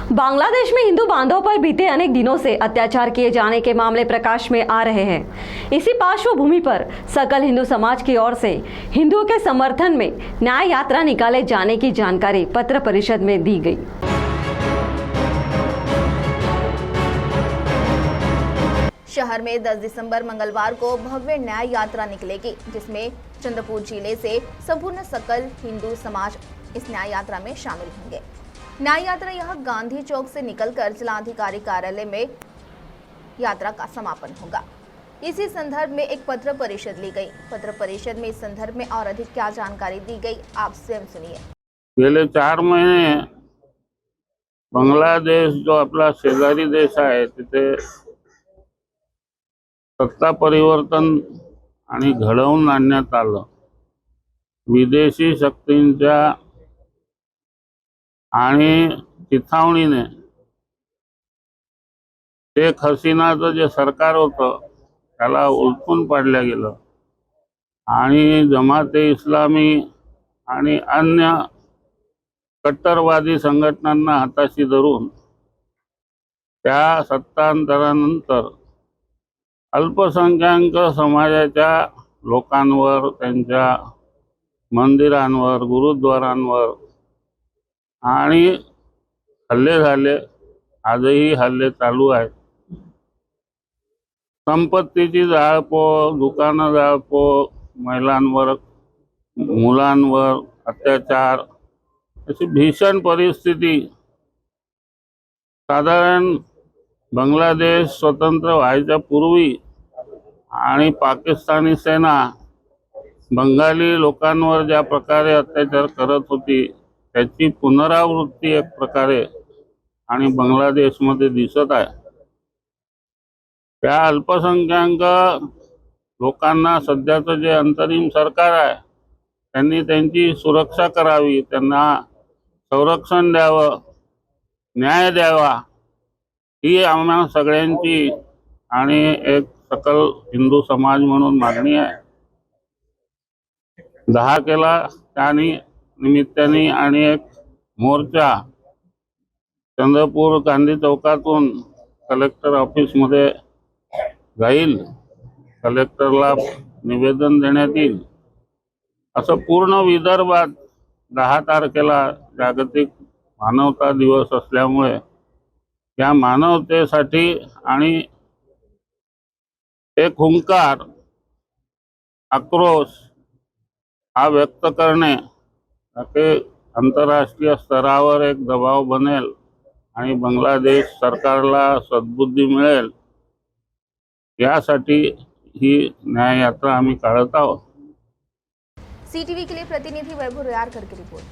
बांग्लादेश में हिंदू बांधवों पर बीते अनेक दिनों से अत्याचार किए जाने के मामले प्रकाश में आ रहे हैं। इसी पार्श्वभूमि पर सकल हिंदू समाज की ओर से हिंदुओं के समर्थन में न्याय यात्रा निकाले जाने की जानकारी पत्र परिषद में दी गई। शहर में 10 दिसंबर मंगलवार को भव्य न्याय यात्रा निकलेगी, जिसमें चंद्रपुर जिले से संपूर्ण सकल हिंदू समाज इस न्याय यात्रा में शामिल होंगे। न्याय यात्रा यहां गांधी चौक से निकलकर जिलाधिकारी कार्यालय में यात्रा का समापन होगा। इसी संदर्भ में एक पत्र परिषद ली गई। पत्र परिषद में इस संदर्भ में और अधिक क्या जानकारी दी गई, आप स्वयं सुनिए। गेले 4 महिने बांग्लादेश जो आपला शेजारी देश आहे तिथे सत्ता परिवर्तन आणि घडवून आणण्यात आलं। विदेशी शक्तींच्या आणि चिथावणीने शेख हसीनाचं जे सरकार होतं त्याला उलटून पाडलं गेलं आणि जमाते इस्लामी आणि अन्य कट्टरवादी संघटनांना हाताशी धरून त्या सत्तांतरानंतर अल्पसंख्याक समाजाच्या लोकांवर, त्यांच्या मंदिरांवर, गुरुद्वारांवर आणि हल्ले झाले। आजही हल्ले चालू आहेत। संपत्तीची जाळपोळ, दुकानं जाळपोळ, महिलांवर, मुलांवर अत्याचार, अशी भीषण परिस्थिती साधारण बांग्लादेश स्वतंत्र व्हायच्या पूर्वी आणि पाकिस्तानी सेना बंगाली लोकांवर ज्या प्रकारे अत्याचार करत होती त्याची पुनरावृत्ती एक प्रकारे आणि बांग्लादेशमध्ये दिसत आहे। त्या अल्पसंख्याक लोकांना सध्याचं जे अंतरिम सरकार आहे त्यांनी त्यांची सुरक्षा करावी, त्यांना संरक्षण द्यावं, न्याय द्यावा, ही आम्हा सगळ्यांची आणि एक सकल हिंदू समाज म्हणून मागणी आहे। 10 केला त्यानी निमित्ताने आणि एक मोर्चा चंद्रपूर गांधी चौकातून कलेक्टर ऑफिस मध्ये जाईल। कलेक्टरला निवेदन देण्यात येईल। असं पूर्ण विदर्भात 10 तारखेला जागतिक मानवता दिवस असल्यामुळे या मानवतेसाठी आणि एक हुंकार, आक्रोश हा व्यक्त करणे ताकि आंतरराष्ट्रीय स्तरावर एक दबाव बनेल आणि बांग्लादेश सरकारला सद्बुद्धी मिळेल, यासाठी ही न्याय यात्रा आम्ही काढत आहोत। सीटीवी के लिए प्रतिनिधि वैभव रेयारकर की रिपोर्ट।